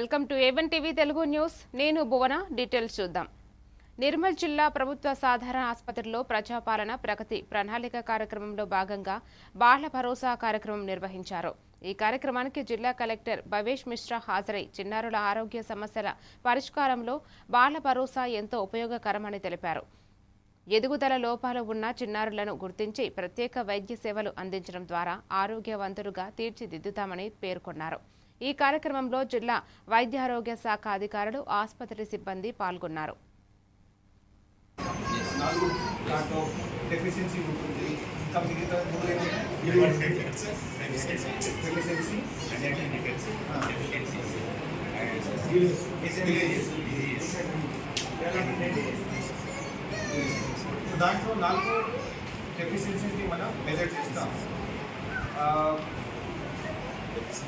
Welcome to A1 TV Telugu news. నేను భువన. Details చూద్దాం. నిర్మల్ జిల్లా ప్రభుత్వ సాధారణ ఆసుపత్రిలో ప్రజాపాలన ప్రగతి ప్రణాళిక కార్యక్రమంలో భాగంగా బాల భరోసా కార్యక్రమం నిర్వహించారు. ఈ కార్యక్రమానికి జిల్లా కలెక్టర్ భవేష్ మిశ్రా హాజరై చిన్నారుల ఆరోగ్య సమస్యల పరిష్కారంలో బాల భరోసా ఎంతో ఉపయోగకరమని తెలిపారు. ఎదుగుదల లోపాలు ఉన్న చిన్నారులను గుర్తించి ప్రత్యేక వైద్య సేవలు అందించడం ద్వారా ఆరోగ్యవంతులుగా తీర్చిదిద్దుతామని పేర్కొన్నారు. ఈ కార్యక్రమంలో జిల్లా వైద్యారోగ్య శాఖ అధికారులు, ఆసుపత్రి సిబ్బంది పాల్గొన్నారు. దాంట్లో 4 డెఫిషియన్సీని మనం మెజర్ చేస్తాం.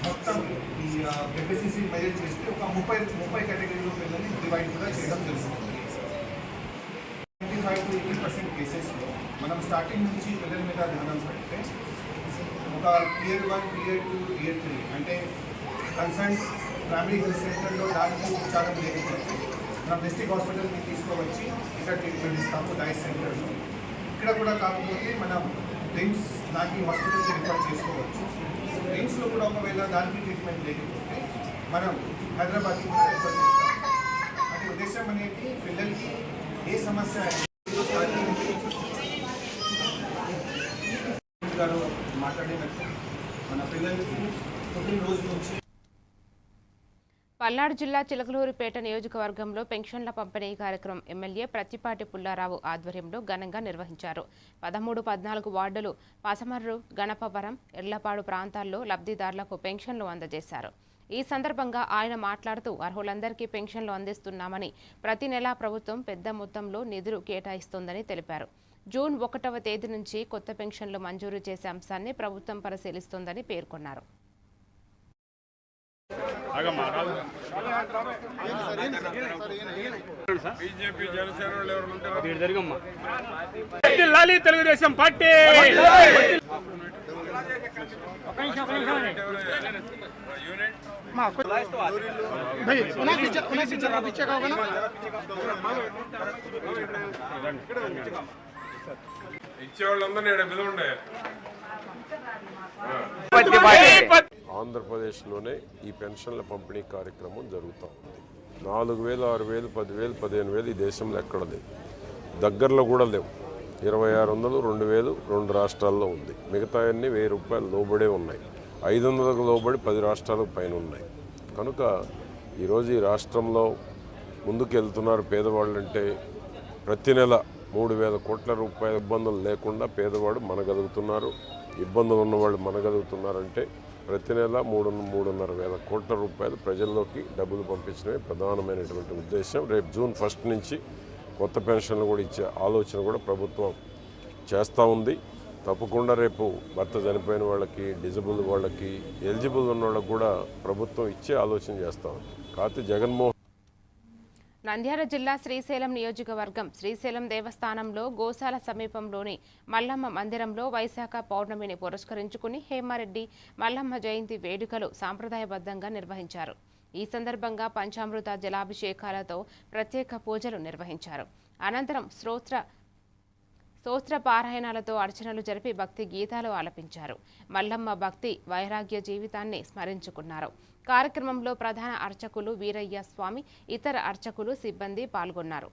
మొత్తం ఈ డెఫిషియన్సీ మెజర్ చేస్తే ఒక 30 కేటగిరీలో పిల్లల్ని డివైడ్ కూడా చేయడం జరుగుతుంది. 25 to 80% కేసెస్లో మనం స్టార్టింగ్ నుంచి పిల్లల మీద ధ్యానం పెడితే ఒక Tier 1, Tier 2, Tier 3 అంటే కన్సర్న్ ప్రైమరీ హెల్త్ సెంటర్లో దానికి ఉపచారం లేకపోతే మనం డిస్ట్రిక్ట్ హాస్పిటల్కి తీసుకువచ్చి ఇక్కడ ట్రీట్మెంట్ ఇస్తాము. డైస్ సెంటర్లో ఇక్కడ కూడా కాకపోతే మనం రిమ్స్ లాంటి హాస్పిటల్కి రిఫర్ చేసుకోవచ్చు. రిమ్స్లో కూడా ఒకవేళ దానికి ట్రీట్మెంట్ లేకపోతే మనం హైదరాబాద్కి కూడా రిఫర్ చేస్తాం. అంటే ఉద్దేశం అనేది పిల్లలకి ఏ సమస్య గారు మాట్లాడినట్టు మన పిల్లలకి పుట్టినరోజు నుంచి పల్నాడు జిల్లా చిలకలూరిపేట నియోజకవర్గంలో పెన్షన్ల పంపిణీ కార్యక్రమం ఎమ్మెల్యే ప్రత్తిపాటి పుల్లారావు ఆధ్వర్యంలో ఘనంగా నిర్వహించారు. 13, 14 వార్డులు పసమర్రు, గణపవరం, ఎర్లపాడు ప్రాంతాల్లో లబ్ధిదారులకు పెన్షన్లు అందజేశారు. ఈ సందర్భంగా ఆయన మాట్లాడుతూ అర్హులందరికీ పెన్షన్లు అందిస్తున్నామని, ప్రతి నెలా ప్రభుత్వం పెద్ద మొత్తంలో నిధులు కేటాయిస్తోందని తెలిపారు. జూన్ 1వ తేదీ నుంచి కొత్త పెన్షన్లు మంజూరు చేసే అంశాన్ని ప్రభుత్వం పరిశీలిస్తోందని పేర్కొన్నారు. తెలుగుదేశం పార్టీ ఇచ్చేవాళ్ళందరూ ఆంధ్రప్రదేశ్లోనే ఈ పెన్షన్ల పంపిణీ కార్యక్రమం జరుగుతూ ఉంది. 4,000, 6,000, 10,000, 15,000 ఈ దేశంలో ఎక్కడ లేవు, దగ్గరలో కూడా లేవు. 2,600, 2,000 2 రాష్ట్రాల్లో ఉంది. మిగతా అన్ని 1,000 రూపాయలు లోబడే ఉన్నాయి. 500కు లోబడి 10 రాష్ట్రాలకు పైన ఉన్నాయి. కనుక ఈరోజు ఈ రాష్ట్రంలో ముందుకు వెళ్తున్నారు. పేదవాళ్ళంటే ప్రతి నెల 3,000 కోట్ల రూపాయల ఇబ్బందులు లేకుండా పేదవాడు మనగలుగుతున్నారు. ఇబ్బందులు ఉన్నవాళ్ళు మనగలుగుతున్నారంటే ప్రతి నెల 3,500 కోట్ల రూపాయలు ప్రజల్లోకి డబ్బులు పంపించడమే ప్రధానమైనటువంటి ఉద్దేశం. రేపు జూన్ 1 నుంచి కొత్త పెన్షన్లు కూడా ఇచ్చే ఆలోచన కూడా ప్రభుత్వం చేస్తూ ఉంది. తప్పకుండా రేపు భర్త చనిపోయిన వాళ్ళకి, డిజబుల్ వాళ్ళకి, ఎలిజిబుల్ ఉన్న వాళ్ళకి కూడా ప్రభుత్వం ఇచ్చే ఆలోచన చేస్తూ ఉంది. కాకపోతే జగన్మోహన్ నంద్యాల జిల్లా శ్రీశైలం నియోజకవర్గం శ్రీశైలం దేవస్థానంలో గోశాల సమీపంలోని మల్లమ్మ మందిరంలో వైశాఖ పౌర్ణమిని పురస్కరించుకుని హేమారెడ్డి మల్లమ్మ జయంతి వేడుకలు సాంప్రదాయబద్ధంగా నిర్వహించారు. ఈ సందర్భంగా పంచామృత జలాభిషేకాలతో ప్రత్యేక పూజలు నిర్వహించారు. అనంతరం స్తోత్ర పారాయణాలతో అర్చనలు జరిపి భక్తి గీతాలు ఆలపించారు. మల్లమ్మ భక్తి వైరాగ్య జీవితాన్ని స్మరించుకున్నారు. కార్యక్రమంలో ప్రధాన అర్చకులు వీరయ్య స్వామి, ఇతర అర్చకులు, సిబ్బంది పాల్గొన్నారు.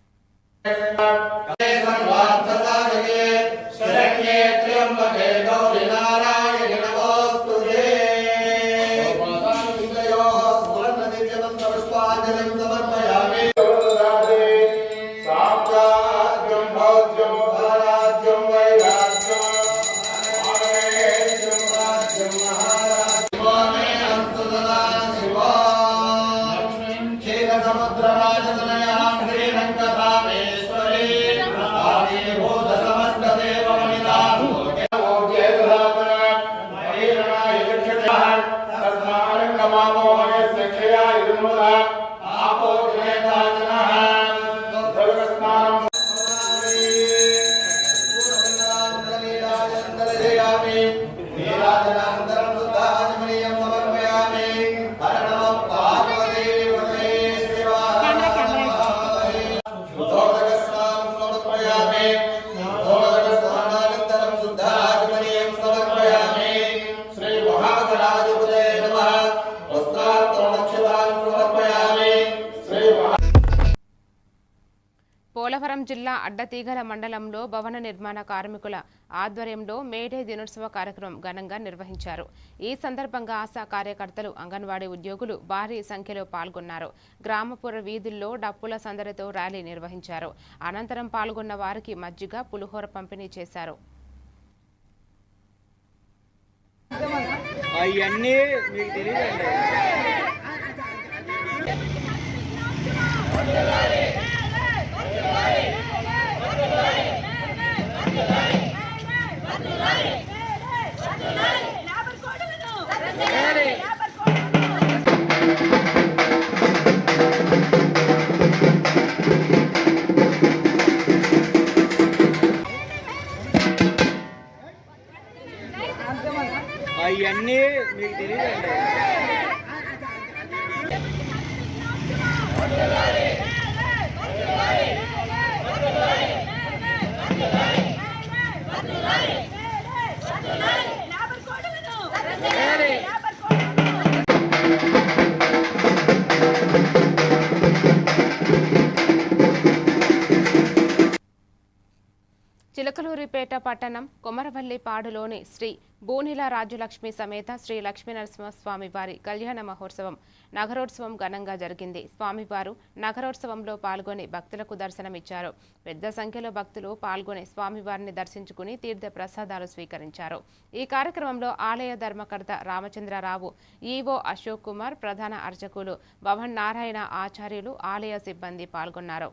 नीराजनानन्तरं शुद्धाचमनीयं समर्पयामि। हर नमः पार्वतीपतये। జిల్లా అడ్డతీగల మండలంలో భవన నిర్మాణ కార్మికుల ఆధ్వర్యంలో మేడే దినోత్సవ కార్యక్రమం ఘనంగా నిర్వహించారు. ఈ సందర్భంగా ఆశా కార్యకర్తలు, అంగన్వాడీ ఉద్యోగులు భారీ సంఖ్యలో పాల్గొన్నారు. గ్రామపుర వీధుల్లో డప్పుల సందడితో ర్యాలీ నిర్వహించారు. అనంతరం పాల్గొన్న వారికి మజ్జిగ, పులిహోర పంపిణీ చేశారు. అవన్నీ మీకు తెలియదండి. అవన్నీ మీకు తెలియదండి. చిలకలూరిపేట పట్టణం కొమరవల్లిపాడులోని శ్రీ బోనిల రాజ్యలక్ష్మి సమేత శ్రీ లక్ష్మీనరసింహస్వామి వారి కళ్యాణ మహోత్సవం నగరోత్సవం ఘనంగా జరిగింది. స్వామివారు నగరోత్సవంలో పాల్గొని భక్తులకు దర్శనమిచ్చారు. పెద్ద సంఖ్యలో భక్తులు పాల్గొని స్వామివారిని దర్శించుకుని తీర్థ ప్రసాదాలు స్వీకరించారు. ఈ కార్యక్రమంలో ఆలయ ధర్మకర్త రామచంద్రరావు, ఈవో అశోక్ కుమార్, ప్రధాన అర్చకులు భవన్ నారాయణ ఆచార్యులు, ఆలయ సిబ్బంది పాల్గొన్నారు.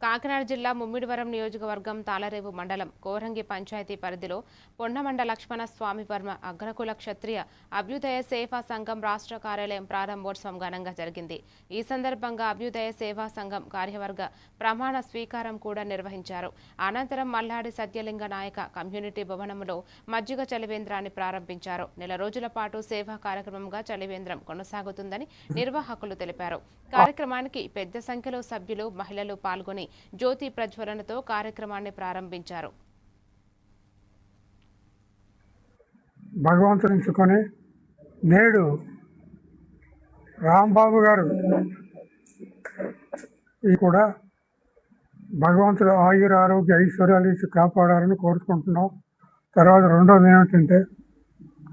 కాకినాడ జిల్లా ముమ్మిడివరం నియోజకవర్గం తాళరేవు మండలం కోరంగి పంచాయతీ పరిధిలో పొన్నమండ లక్ష్మణ స్వామి వర్మ అగ్రకుల క్షత్రియ అభ్యుదయ సేవా సంఘం రాష్ట్ర కార్యాలయం ప్రారంభోత్సవం ఘనంగా జరిగింది. ఈ సందర్భంగా అభ్యుదయ సేవా సంఘం కార్యవర్గ ప్రమాణ స్వీకారం కూడా నిర్వహించారు. అనంతరం మల్లాడి సత్యలింగ నాయక కమ్యూనిటీ భవనంలో మజ్జిగ చలివేంద్రాన్ని ప్రారంభించారు. నెల రోజుల పాటు సేవా కార్యక్రమంగా చలివేంద్రం కొనసాగుతుందని నిర్వాహకులు తెలిపారు. కార్యక్రమానికి పెద్ద సంఖ్యలో సభ్యులు, మహిళలు పాల్గొని జ్యోతి ప్రజ్వలనతో కార్యక్రమాన్ని ప్రారంభించారు. భగవంతునించుకొని నేడు రాంబాబు గారు ఈ కూడా భగవంతుడు ఆయుర ఆరోగ్య ఐశ్వర్యాలు ఇచ్చి కాపాడాలని కోరుకుంటున్నాం. తర్వాత రెండోది ఏమిటంటే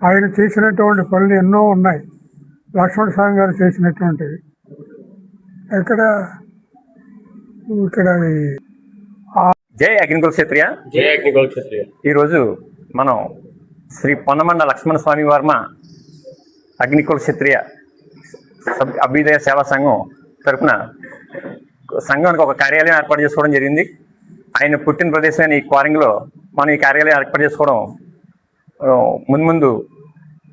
ఆయన చేసినటువంటి పనులు ఎన్నో ఉన్నాయి. లక్ష్మణ స్వామి గారు చేసినటువంటివి ఇక్కడ జై అగ్నికుల క్షత్రియ. జై అగ్నికుల క్షత్రియ. ఈరోజు మనం శ్రీ పొన్నమండ లక్ష్మణ స్వామి వర్మ అగ్నికుల క్షత్రియ అభ్యుదయ సేవా సంఘం తరఫున సంఘానికి ఒక కార్యాలయం ఏర్పాటు చేసుకోవడం జరిగింది. ఆయన పుట్టిన ప్రదేశమైన ఈ కోరంగిలో మనం ఈ కార్యాలయం ఏర్పాటు చేసుకోవడం ముందు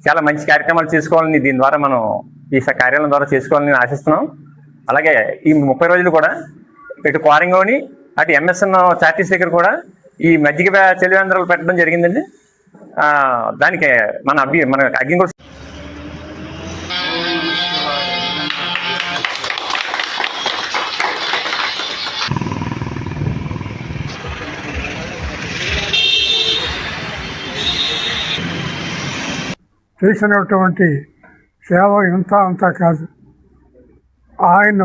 చాలా మంచి కార్యక్రమాలు చేసుకోవాలని దీని ద్వారా మనం ఈ కార్యాలయం ద్వారా చేసుకోవాలని ఆశిస్తున్నాం. అలాగే ఈ 30 రోజులు కూడా ఇటు కోరంగిలోని అటు ఎంఎస్ఎన్ చార్టీస్ దగ్గర కూడా ఈ మజ్జిగ చలివేంద్రాలు పెట్టడం జరిగిందండి. దానికి మన అగ్నికుల చేసినటువంటి సేవ ఇంత అంతా కాదు. ఆయన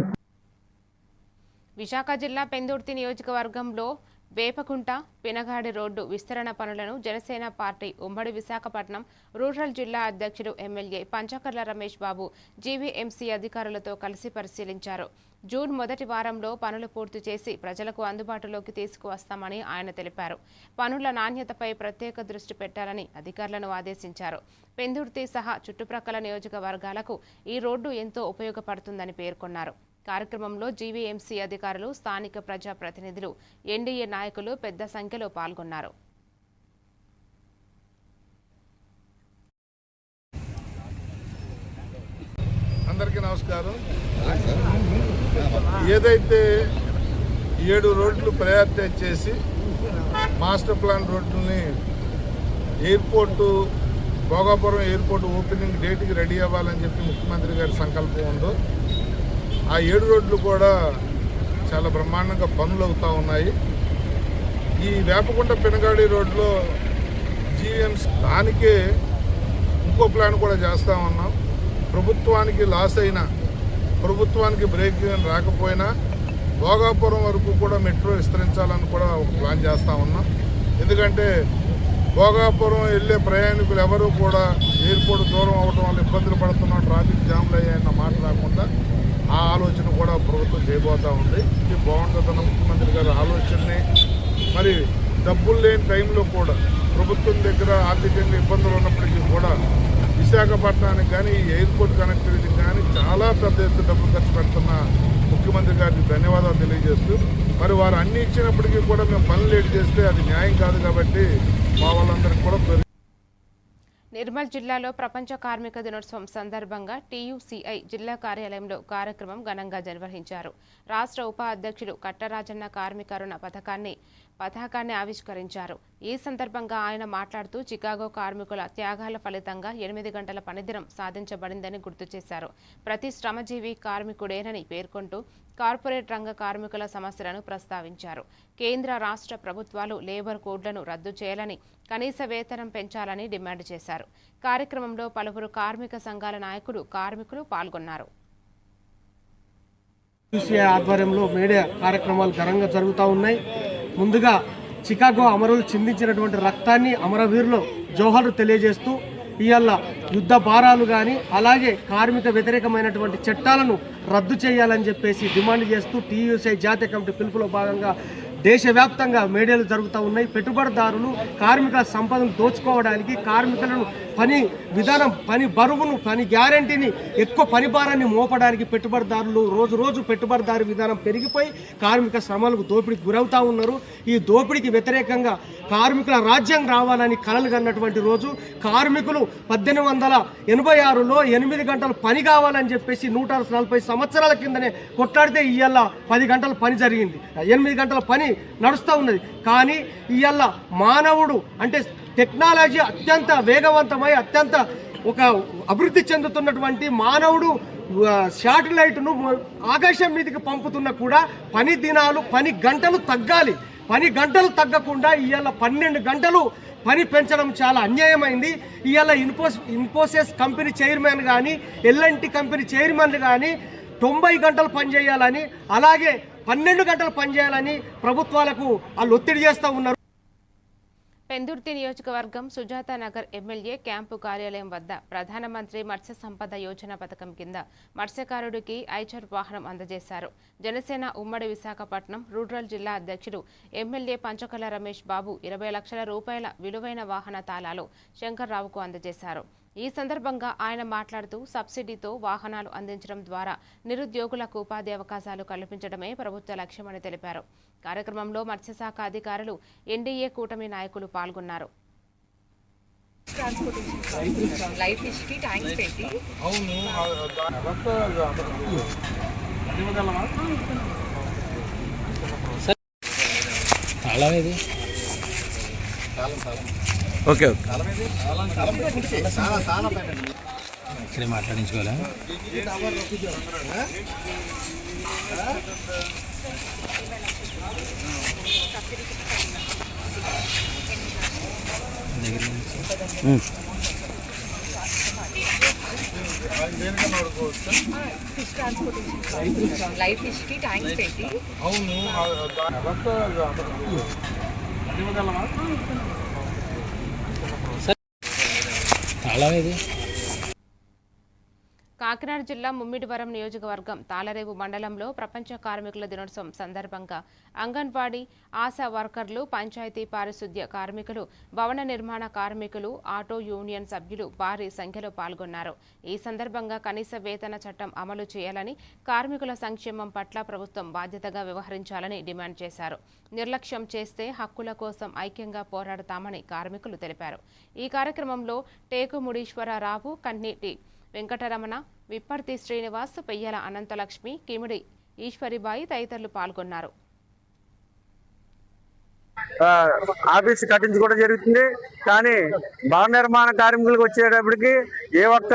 విశాఖ జిల్లా పెందుర్తి నియోజకవర్గంలో వేపకుంట పినగాడి రోడ్డు విస్తరణ పనులను జనసేన పార్టీ ఉమ్మడి విశాఖపట్నం రూరల్ జిల్లా అధ్యక్షుడు ఎమ్మెల్యే పంచకర్ల రమేష్ బాబు జీవీఎంసీ అధికారులతో కలిసి పరిశీలించారు. జూన్ మొదటి వారంలో పనులు పూర్తి చేసి ప్రజలకు అందుబాటులోకి తీసుకువస్తామని ఆయన తెలిపారు. పనుల నాణ్యతపై ప్రత్యేక దృష్టి పెట్టాలని అధికారులను ఆదేశించారు. పెందుర్తి సహా చుట్టుప్రక్కల నియోజకవర్గాలకు ఈ రోడ్డు ఎంతో ఉపయోగపడుతుందని పేర్కొన్నారు. కార్యక్రమంలో జీవీఎంసీ అధికారులు, స్థానిక ప్రజాప్రతినిధులు, ఎన్డీఏ నాయకులు పెద్ద సంఖ్యలో పాల్గొన్నారు. అందరికీ నమస్కారం. ఏదైతే 7 రోడ్లు ప్రయారిటైజ్ చేసి మాస్టర్ ప్లాన్ రోడ్లని ఎయిర్పోర్టు భోగాపురం ఎయిర్పోర్ట్ ఓపెనింగ్ డేట్కి రెడీ అవ్వాలని చెప్పి ముఖ్యమంత్రి గారి సంకల్పం ఉందో ఆ 7 రోడ్లు కూడా చాలా బ్రహ్మాండంగా పనులు అవుతూ ఉన్నాయి. ఈ వేపకుంట పినగాడి రోడ్లో జీవీఎంసీ దానికే ఇంకో ప్లాన్ కూడా చేస్తూ ఉన్నాం. ప్రభుత్వానికి లాస్ అయినా, ప్రభుత్వానికి బ్రేక్ ఈవెన్ రాకపోయినా భోగాపురం వరకు కూడా మెట్రో విస్తరించాలని కూడా ఒక ప్లాన్ చేస్తూ ఉన్నాం. ఎందుకంటే భోగాపురం వెళ్ళే ప్రయాణికులు ఎవరు కూడా ఎయిర్పోర్ట్ దూరం అవడం వల్ల ఇబ్బందులు పడుతున్నాం, ట్రాఫిక్ జామ్లు అయ్యాయన్న మాట రాకుండా ఆ ఆలోచన కూడా ప్రభుత్వం చేయబోతూ ఉంది. ఇది బాగుంటుందన్న ముఖ్యమంత్రి గారి ఆలోచనని, మరి డబ్బులు లేని టైంలో కూడా ప్రభుత్వం దగ్గర ఆర్థికంగా ఇబ్బందులు ఉన్నప్పటికీ కూడా విశాఖపట్నానికి కానీ ఎయిర్పోర్ట్ కనెక్టివిటీకి కానీ చాలా పెద్ద ఎత్తున డబ్బులు ఖర్చు పెడుతున్న ముఖ్యమంత్రి గారికి ధన్యవాదాలు తెలియజేస్తూ, మరి వారు అన్ని ఇచ్చినప్పటికీ కూడా మేము పనులు లేట్ చేస్తే అది న్యాయం కాదు కాబట్టి మా వాళ్ళందరికీ కూడా. నిర్మల్ జిల్లాలో ప్రపంచ కార్మిక దినోత్సవం సందర్భంగా టీయూసీఐ జిల్లా కార్యాలయంలో కార్యక్రమం ఘనంగా నిర్వహించారు. రాష్ట్ర ఉప అధ్యక్షుడు కట్టరాజన్న కార్మిక రుణ పతాకాన్ని ఆవిష్కరించారు. ఈ సందర్భంగా ఆయన మాట్లాడుతూ చికాగో కార్మికుల త్యాగాల ఫలితంగా 8 గంటల పనిదినం సాధించబడిందని గుర్తు చేశారు. ప్రతి శ్రమజీవి కార్మికుడేనని పేర్కొంటూ కార్పొరేట్ రంగ కార్మికుల సమస్యలను ప్రస్తావించారు. కేంద్ర రాష్ట్ర ప్రభుత్వాలు లేబర్ కోడ్లను రద్దు చేయాలని, కనీస వేతనం పెంచాలని డిమాండ్ చేశారు. కార్యక్రమంలో పలువురు కార్మిక సంఘాల నాయకులు, కార్మికులు పాల్గొన్నారు. ఆధ్వర్యంలో మేడే కార్యక్రమాలు ఘనంగా జరుగుతూ ఉన్నాయి. ముందుగా చికాగో అమరులు చిందించినటువంటి రక్తాన్ని అమరవీరులు జోహార్లు తెలియజేస్తూ ఇవాళ యుద్ధ భారాలు కానీ అలాగే కార్మిక వ్యతిరేకమైనటువంటి చట్టాలను రద్దు చేయాలని చెప్పేసి డిమాండ్ చేస్తూ టీయూసీఐ జాతీయ కమిటీ పిలుపులో భాగంగా దేశవ్యాప్తంగా మేడలు జరుగుతూ ఉన్నాయి. పెట్టుబడిదారులు కార్మికుల సంపదను దోచుకోవడానికి, కార్మికులను పని విధానం, పని బరువును, పని గ్యారంటీని, ఎక్కువ పని భారాన్ని మోపడానికి పెట్టుబడిదారులు రోజు పెట్టుబడిదారు విధానం పెరిగిపోయి కార్మిక శ్రమలకు దోపిడీకి గురవుతూ ఉన్నారు. ఈ దోపిడీకి వ్యతిరేకంగా కార్మికుల రాజ్యం రావాలని కలలు కన్నటువంటి రోజు. కార్మికులు 1886లో 8 గంటలు పని కావాలని చెప్పేసి 140 సంవత్సరాల కిందనే కొట్లాడితే ఇవాళ 10 గంటల పని జరిగింది, 8 గంటల పని నడుస్తూ ఉన్నది. కానీ ఇవాళ మానవుడు అంటే టెక్నాలజీ అత్యంత వేగవంతమై అత్యంత ఒక అభివృద్ధి చెందుతున్నటువంటి మానవుడు శాటిలైట్ను ఆకాశం మీదకి పంపుతున్నా కూడా పని దినాలు, పని గంటలు తగ్గాలి. పని గంటలు తగ్గకుండా ఇవాళ 12 గంటలు పని పెంచడం చాలా అన్యాయమైంది. ఇవాళ ఇన్ఫోసిస్ కంపెనీ చైర్మన్ కానీ, ఎల్ఎన్టీ కంపెనీ చైర్మన్ కానీ 90 గంటలు పనిచేయాలని, అలాగే 12 గంటలు పనిచేయాలని ప్రభుత్వాలకు వాళ్ళు ఒత్తిడి చేస్తూ ఉన్నారు. పెందుర్తి నియోజకవర్గం సుజాత నగర్ ఎమ్మెల్యే క్యాంపు కార్యాలయం వద్ద ప్రధానమంత్రి మత్స్య సంపద యోజన పథకం కింద మత్స్యకారుడికి ఐచర్ వాహనం అందజేశారు. జనసేన ఉమ్మడి విశాఖపట్నం రూరల్ జిల్లా అధ్యక్షుడు ఎమ్మెల్యే పంచకర్ల రమేష్ బాబు 20 లక్షల రూపాయల విలువైన వాహన తాళాలు శంకర్రావుకు అందజేశారు. ఈ సందర్భంగా ఆయన మాట్లాడుతూ సబ్సిడీతో వాహనాలు అందించడం ద్వారా నిరుద్యోగులకు ఉపాధి అవకాశాలు కల్పించడమే ప్రభుత్వ లక్ష్యమని తెలిపారు. కార్యక్రమంలో మత్స్యశాఖ అధికారులు, ఎన్డీఏ కూటమి నాయకులు పాల్గొన్నారు. ఓకే ఇక్కడే మాట్లాడించుకోవాలా? దగ్గర దేనికన్నా వాడుకోవచ్చు. ఫిష్ ట్రాన్స్పోర్టేషన్ లైవ్ ఫిష్కి ట్యాంక్స్ పెట్టి అవును చాలా ఇది కాకినాడ జిల్లా ముమ్మిడివరం నియోజకవర్గం తాళరేవు మండలంలో ప్రపంచ కార్మికుల దినోత్సవం సందర్భంగా అంగన్వాడీ ఆశా వర్కర్లు, పంచాయతీ పారిశుద్ధ్య కార్మికులు, భవన నిర్మాణ కార్మికులు, ఆటో యూనియన్ సభ్యులు భారీ సంఖ్యలో పాల్గొన్నారు. ఈ సందర్భంగా కనీస వేతన చట్టం అమలు చేయాలని, కార్మికుల సంక్షేమం పట్ల ప్రభుత్వం బాధ్యతగా వ్యవహరించాలని డిమాండ్ చేశారు. నిర్లక్ష్యం చేస్తే హక్కుల కోసం ఐక్యంగా పోరాడతామని కార్మికులు తెలిపారు. ఈ కార్యక్రమంలో టేకు ముడీశ్వరరావు, కన్నీటి వెంకటరమణ, విప్పర్తి శ్రీనివాస్, పెయ్యల అనంతలక్ష్మి, కిమిడి ఈశ్వరిబాయి తదితరులు పాల్గొన్నారు. ఆఫీస్ కట్టించుకోవడం జరుగుతుంది. కానీ భవన నిర్మాణ కార్మికులకు వచ్చేటప్పటికి ఏ ఒక్క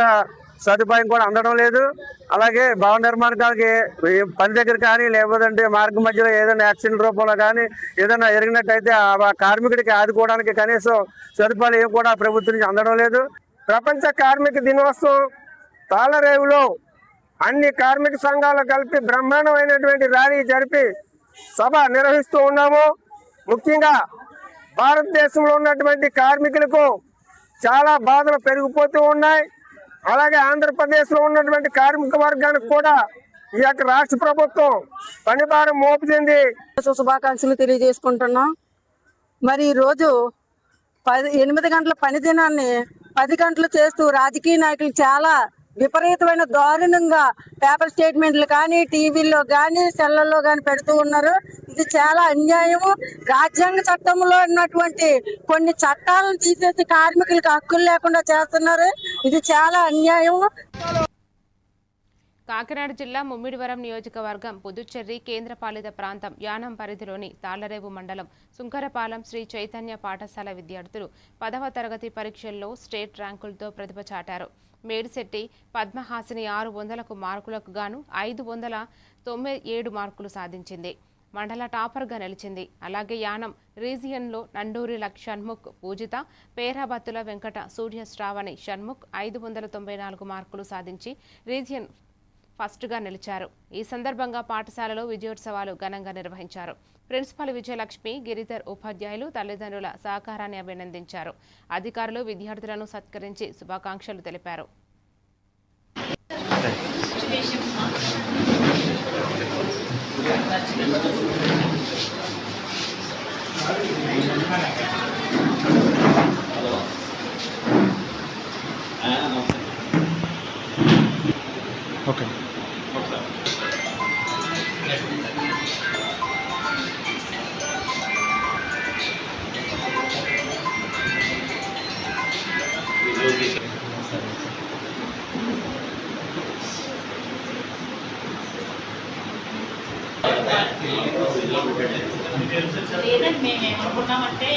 సదుపాయం కూడా అందడం లేదు. అలాగే భవన నిర్మాణాలకి పని దగ్గర కానీ లేకపోతే మార్గం మధ్యలో ఏదైనా యాక్సిడెంట్ రూపంలో కానీ ఏదైనా జరిగినట్టయితే ఆ కార్మికుడికి ఆదుకోవడానికి కనీసం సదుపాయాలు ఏం కూడా ప్రభుత్వం నుంచి అందడం లేదు. ప్రపంచ కార్మిక దినోత్సవం తాళరేవులో అన్ని కార్మిక సంఘాలు కలిపి బ్రహ్మాండమైనటువంటి ర్యాలీ జరిపి సభ నిర్వహిస్తూ ఉన్నాము. ముఖ్యంగా భారతదేశంలో ఉన్నటువంటి కార్మికులకు చాలా బాధలు పెరిగిపోతూ ఉన్నాయి. అలాగే ఆంధ్రప్రదేశ్లో ఉన్నటువంటి కార్మిక వర్గానికి కూడా ఈ యొక్క రాష్ట్ర ప్రభుత్వం పని భారం మోపుతుంది. శుభాకాంక్షలు తెలియజేసుకుంటున్నాం. మరి ఈరోజు 8 గంటల పని దినాన్ని 10 గంటలు చేస్తూ రాజకీయ నాయకులు చాలా విపరీతమైన దారుణంగా పేపర్ స్టేట్మెంట్లు కానీ టీవీల్లో కానీ సెల్లలో కానీ పెడుతూ ఉన్నారు. ఇది చాలా అన్యాయము. రాజ్యాంగ చట్టంలో ఉన్నటువంటి కొన్ని చట్టాలను తీసేసి కార్మికులకు హక్కులు లేకుండా చేస్తున్నారు. ఇది చాలా అన్యాయము. కాకినాడ జిల్లా ముమ్మిడివరం నియోజకవర్గం పుదుచ్చేరి కేంద్రపాలిత ప్రాంతం యానం పరిధిలోని తాళ్లరేవు మండలం సుంకరపాలెం శ్రీ చైతన్య పాఠశాల విద్యార్థులు 10వ తరగతి పరీక్షల్లో స్టేట్ ర్యాంకులతో ప్రతిభ చాటారు. మేడిశెట్టి పద్మహాసిని 600కు మార్కులకు గాను 597 మార్కులు సాధించింది. మండల టాపర్గా నిలిచింది. అలాగే యానం రీజియన్లో నండూరి షణ్ముఖ్, పూజిత, పేరాబత్తుల వెంకట, సూర్య శ్రావణి షణ్ముఖ్ 594 మార్కులు సాధించి రీజియన్ ఫస్ట్గా నిలిచారు. ఈ సందర్భంగా పాఠశాలలో విజయోత్సవాలు ఘనంగా నిర్వహించారు. ప్రిన్సిపల్ విజయలక్ష్మి, గిరిధర్ ఉపాధ్యాయులు తల్లిదండ్రుల సహకారాన్ని అభినందించారు. అధికారులు విద్యార్థులను సత్కరించి శుభాకాంక్షలు తెలిపారు. ఓకే లేదండి, మేము ఏమనుకున్నామంటే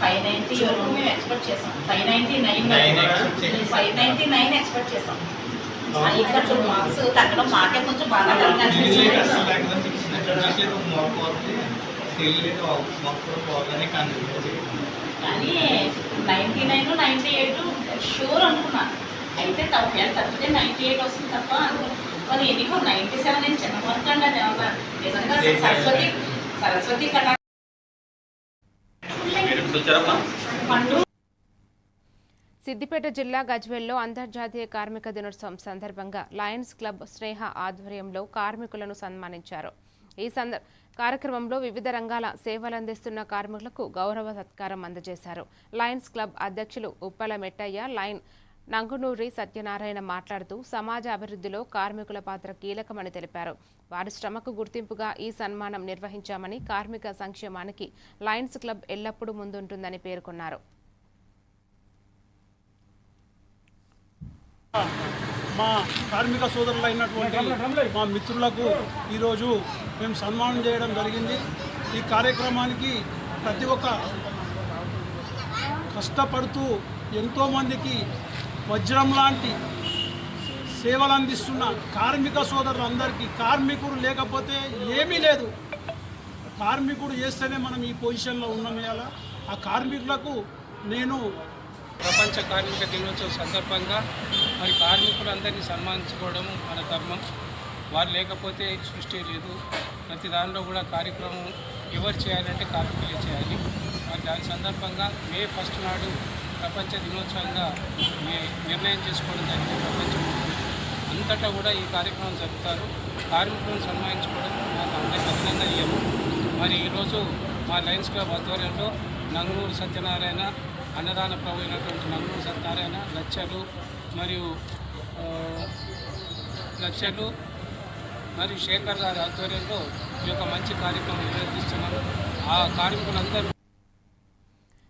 590 మేము ఎక్స్పెక్ట్ చేసాం. 599 ఎక్స్పెక్ట్ చేసాం. ఇక్కడ మార్క్స్ తగ్గడం మాకే కొంచెం బాగా కానీ 99, 98 షూర్ అనుకున్నాను. అయితే ఒకవేళ తప్పితే 98 వస్తుంది తప్ప మరి ఎన్నికో 97 నేను చిన్న మార్క్ అండి. అది నిజంగా సరస్వతి కళ సిద్దిపేట జిల్లా గజ్వేల్లో అంతర్జాతీయ కార్మిక దినోత్సవం సందర్భంగా లయన్స్ క్లబ్ స్నేహ ఆధ్వర్యంలో కార్మికులను సన్మానించారు. ఈ కార్యక్రమంలో వివిధ రంగాల సేవలందిస్తున్న కార్మికులకు గౌరవ సత్కారం అందజేశారు. లయన్స్ క్లబ్ అధ్యక్షులు ఉప్పల మెట్టయ్య, లయన్ నంగునూరి సత్యనారాయణ మాట్లాడుతూ సమాజ అభివృద్ధిలో కార్మికుల పాత్ర కీలకమని తెలిపారు. వారి శ్రమకు గుర్తింపుగా ఈ సన్మానం నిర్వహించామని, కార్మిక సంక్షేమానికి లయన్స్ క్లబ్ ఎల్లప్పుడూ ముందుంటుందని పేర్కొన్నారు. మా కార్మిక సోదరులైనటువంటి మా మిత్రులకు ఈరోజు మేము సన్మానం చేయడం జరిగింది. ఈ కార్యక్రమానికి ప్రతి ఒక్క కష్టపడుతూ ఎంతోమందికి వజ్రం లాంటి సేవలు అందిస్తున్న కార్మిక సోదరులందరికీ, కార్మికుడు లేకపోతే ఏమీ లేదు. కార్మికుడు చేస్తేనే మనం ఈ పొజిషన్లో ఉన్నాం. ఇవాళ ఆ కార్మికులకు నేను ప్రపంచ కార్మిక దినోత్సవం సందర్భంగా మరి కార్మికులందరినీ సన్మానించుకోవడం మన ధర్మం. వారు లేకపోతే సృష్టి లేదు. ప్రతి దానిలో కూడా కార్యక్రమం ఎవరు చేయాలంటే కార్మికులే చేయాలి. మరి దాని సందర్భంగా మే 1 నాడు ప్రపంచ దినోత్సవంగా నిర్ణయం చేసుకోవడం జరిగింది. ప్రపంచం అంతటా కూడా ఈ కార్యక్రమం జరుపుతారు. కార్మికులను సన్మానించుకోవడం మాకు అందరికీ అభినందనీయము. మరి ఈరోజు మా లయన్స్ క్లబ్ ఆధ్వర్యంలో నంగనూరు సత్యనారాయణ, అన్నదాన ప్రభు అయినటువంటి నంగనూరు సత్యనారాయణ లక్షలు మరియు శేఖర్ గారి ఆధ్వర్యంలో ఈ యొక్క మంచి కార్యక్రమం నిర్వహిస్తున్నాము. ఆ కార్మికులందరూ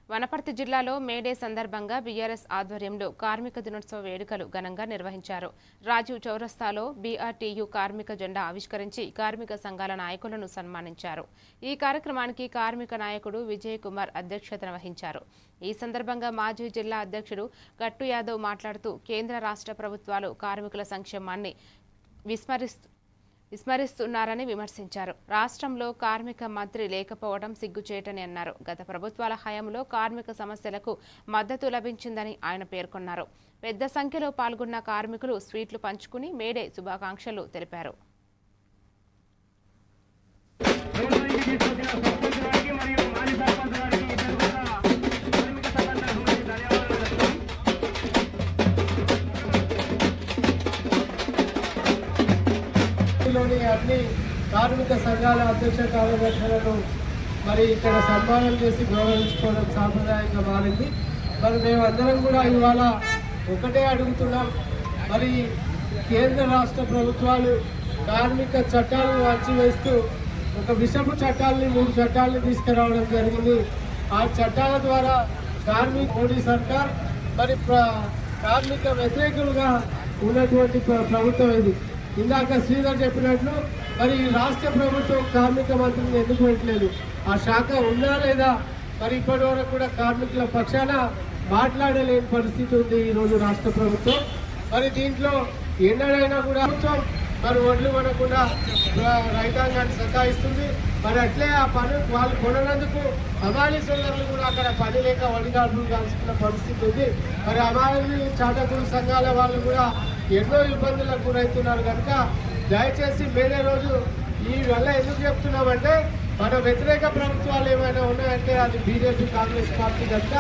వనపర్తి జిల్లాలో మేడే సందర్భంగా బీఆర్ఎస్ ఆధ్వర్యంలో కార్మిక దినోత్సవ వేడుకలు ఘనంగా నిర్వహించారు. రాజీవ్ చౌరస్తాలో బీఆర్టీయూ కార్మిక జెండా ఆవిష్కరించి కార్మిక సంఘాల నాయకులను సన్మానించారు. ఈ కార్యక్రమానికి కార్మిక నాయకుడు విజయ్ కుమార్ అధ్యక్షతన వహించారు. ఈ సందర్భంగా మాజీ జిల్లా అధ్యక్షుడు గట్టు యాదవ్ మాట్లాడుతూ కేంద్ర రాష్ట్ర ప్రభుత్వాలు కార్మికుల సంక్షేమాన్ని విస్మరిస్తున్నారని విమర్శించారు. రాష్ట్రంలో కార్మిక మంత్రి లేకపోవడం సిగ్గుచేటని అన్నారు. గత ప్రభుత్వాల హయాంలో కార్మిక సమస్యలకు మద్దతు లభించిందని ఆయన పేర్కొన్నారు. పెద్ద సంఖ్యలో పాల్గొన్న కార్మికులు స్వీట్లు పంచుకుని మేడే శుభాకాంక్షలు తెలిపారు. అన్ని కార్మిక సంఘాల అధ్యక్ష కార్యదర్శులను మరి ఇక్కడ సన్మానం చేసి గౌరవించుకోవడం సాంప్రదాయంగా మారింది. మరి మేమందరం కూడా ఇవాళ ఒకటే అడుగుతున్నాం. మరి కేంద్ర రాష్ట్ర ప్రభుత్వాలు కార్మిక చట్టాలను అణచివేస్తూ ఒక విషపు చట్టాలని 3 చట్టాలను తీసుకురావడం జరిగింది. ఆ చట్టాల ద్వారా మోడీ సర్కార్ మరి కార్మిక వ్యతిరేకులుగా ఉన్నటువంటి ప్రభుత్వం ఇది. ఇందాక శ్రీధర్ చెప్పినట్లు మరి రాష్ట్ర ప్రభుత్వం కార్మిక మంత్రిని ఎందుకు పెట్టలేదు? ఆ శాఖ ఉందా లేదా? మరి ఇప్పటి వరకు కూడా కార్మికుల పక్షాన మాట్లాడలేని పరిస్థితి ఉంది ఈరోజు రాష్ట్ర ప్రభుత్వం. మరి దీంట్లో ఎన్నడైనా కూడా ప్రభుత్వం మరి ఒడ్లు కొనకుండా రైతాంగాన్ని సతాయిస్తుంది. మరి అట్లే ఆ పని వాళ్ళు కొనందుకు హమాలీ సోదరులు కూడా అక్కడ పని లేక వడిగాడులు కాల్చుకున్న పరిస్థితి ఉంది. మరి హమాలీ చాటకుల సంఘాల వాళ్ళు కూడా ఎన్నో ఇబ్బందులకు గురవుతున్నారు. కనుక దయచేసి వేరే రోజు ఈ వల్ల ఎందుకు చెప్తున్నామంటే మన వ్యతిరేక ప్రభుత్వాలు ఏమైనా ఉన్నాయంటే అది బీజేపీ కాంగ్రెస్ పార్టీ కనుక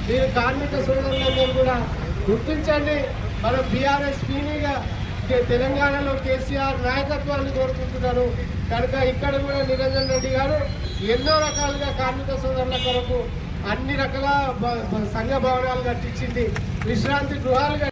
మీరు కార్మిక సోదరులందరూ కూడా గుర్తించండి. మనం బీఆర్ఎస్ పీనీగా తెలంగాణలో కేసీఆర్ నాయకత్వాన్ని కోరుకుంటున్నారు. కనుక ఇక్కడ కూడా నిరంజన్ రెడ్డి గారు ఎన్నో రకాలుగా కార్మిక సోదరుల కొరకు అన్ని రకాల సంఘ భవనాలు కట్టించింది, విశ్రాంతి గృహాలు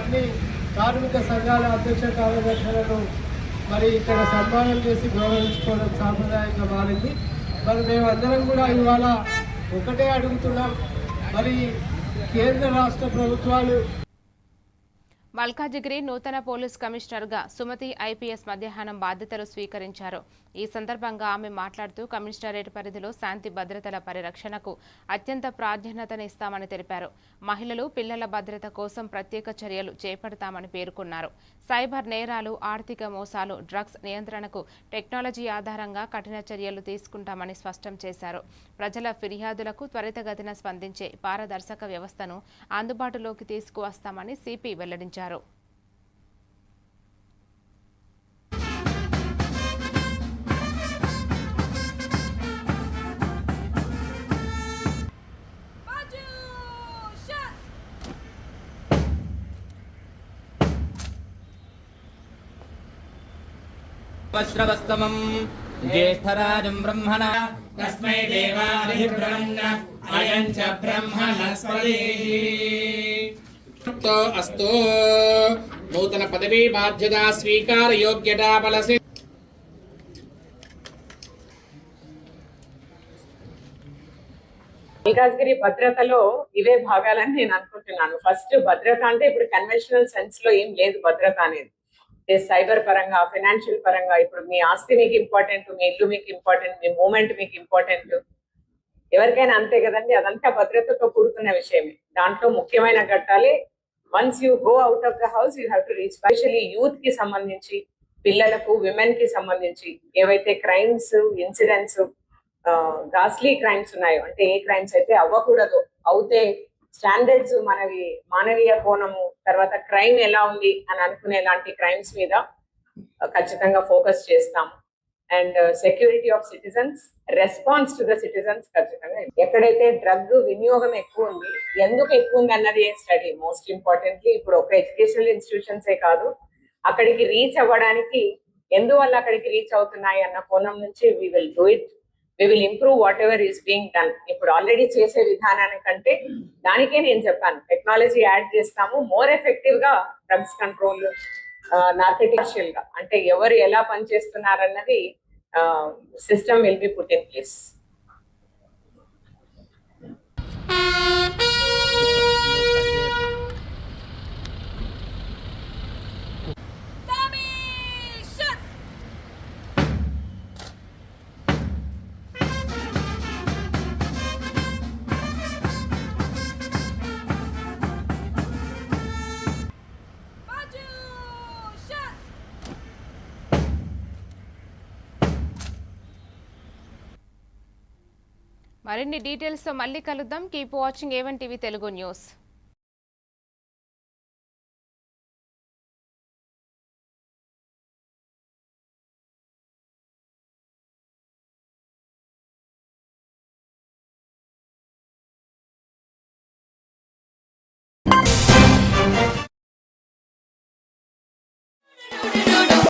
అన్ని కార్మిక సంఘాల అధ్యక్ష కార్యదర్శులను మరి ఇక్కడ సన్మానం చేసి గౌరవించుకోవడం సాంప్రదాయంగా మారింది. మరి మేమందరం కూడా ఇవాళ ఒకటే అడుగుతున్నాం. మరి కేంద్ర రాష్ట్ర ప్రభుత్వాలు మల్కాజిగిరి నూతన పోలీస్ కమిషనర్గా సుమతి ఐపీఎస్ మధ్యాహ్నం బాధ్యతలు స్వీకరించారు. ఈ సందర్భంగా ఆమె మాట్లాడుతూ కమిషనరేట్ పరిధిలో శాంతి భద్రతల పరిరక్షణకు అత్యంత ప్రాధాన్యతనిస్తామని తెలిపారు. మహిళలు, పిల్లల భద్రత కోసం ప్రత్యేక చర్యలు చేపడతామని పేర్కొన్నారు. సైబర్ నేరాలు, ఆర్థిక మోసాలు, డ్రగ్స్ నియంత్రణకు టెక్నాలజీ ఆధారంగా కఠిన చర్యలు తీసుకుంటామని స్పష్టం చేశారు. ప్రజల ఫిర్యాదులకు త్వరితగతిన స్పందించే పారదర్శక వ్యవస్థను అందుబాటులోకి తీసుకువస్తామని సిపి వెల్లడించారు. వస్త్రవస్తమం జ్యేష్ఠరాజం బ్రహ్మణ తస్మై దేవాదిబ్రహ్మణ అయం చ బ్రహ్మణస్పతి అస్తు నూతన పదవీ బాధ్యత స్వీకార యోగ్యతా బలసి మల్కాజ్గిరి భద్రతలో ఇవే భాగాలని నేను అనుకుంటున్నాను. ఫస్ట్ భద్రత అంటే ఇప్పుడు కన్వెన్షనల్ సెన్స్ లో ఏం లేదు భద్రత అనేది. సైబర్ పరంగా, ఫైనాన్షియల్ పరంగా, ఇప్పుడు మీ ఆస్తి మీకు ఇంపార్టెంట్, మీ ఇల్లు మీకు ఇంపార్టెంట్, మీ మూమెంట్ మీకు ఇంపార్టెంట్, ఎవరికైనా అంతే కదండి. అదంతా భద్రతతో కూడుకున్న విషయమే. దాంట్లో ముఖ్యమైన ఘట్టాలే once you go out of the house you have to reach. Specially youth కి సంబంధించి, పిల్లలకు, విమెన్ కి సంబంధించి ఏవైతే క్రైమ్స్, ఇన్సిడెంట్స్, గాస్లీ క్రైమ్స్ ఉన్నాయో, అంటే ఏ క్రైమ్స్ అయితే అవ్వకూడదు, అవుతే స్టాండర్డ్స్ మనవి, మానవీయ కోణము, తర్వాత క్రైమ్ ఎలా ఉంది అని అనుకునే లాంటి క్రైమ్స్ మీద ఖచ్చితంగా ఫోకస్ చేస్తాము. And security of citizens, response to the citizens ఖచ్చితంగా. ఎక్కడైతే డ్రగ్ వినియోగం ఎక్కువ ఉంది, ఎందుకు ఎక్కువ ఉంది అన్నది స్టడీ. మోస్ట్ ఇంపార్టెంట్లీ ఇప్పుడు ఒక ఎడ్యుకేషనల్ ఇన్స్టిట్యూషన్సే కాదు, అక్కడికి రీచ్ అవ్వడానికి ఎందువల్ల అక్కడికి రీచ్ అవుతున్నాయి అన్న కోణం నుంచి we will do it. We will improve whatever is being done. ఇప్పుడు ఆల్రెడీ చేసే విధానానికంటే దానికే నేను చెప్పాను, టెక్నాలజీ యాడ్ చేస్తాము, మోర్ ఎఫెక్టివ్ గా డ్రగ్స్ కంట్రోల్, నార్కటిషియల్ గా, అంటే ఎవరు ఎలా పనిచేస్తున్నారన్నది system will be put in place. మరిన్ని డీటెయిల్స్తో మళ్ళీ కలుద్దాం. Keep watching A1 TV Telugu news.